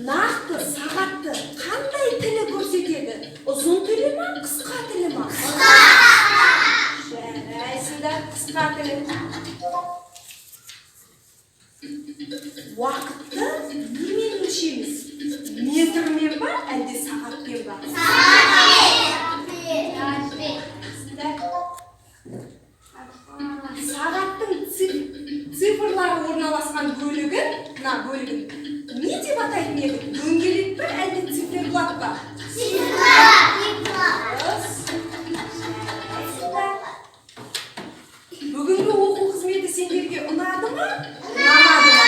Нақты сағатты қандай тілі көрсетеді? Ұзын тілі ма, қысқа тілі ма? Қысқа! Жарайсыңдар, қысқа тілі. Уақытты немен өлшейміз? Метрмен ба, әлде сағатпен ба? Сағатпен. Сағаттың цифрлары орналасқан бөлігін, не деп атайтын еді? Дөңгелек пе, әлде циферблат па? Циферблат. Бүгінгі оқу қызметі сендерге ұнады ма? Ұнады ма?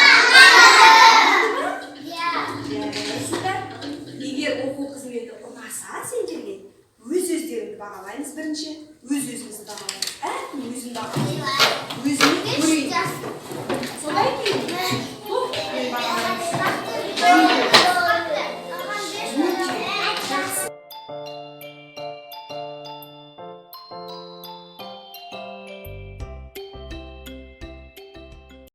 Жарайсыңдар. Егер оқу қызметі ұнаса сендерге, өз-өздеріңді бағалаймыз бірінші. Өз-өзімізді бағалаймыз. Әркім өзін бағалаймыз. Өзін көрейін.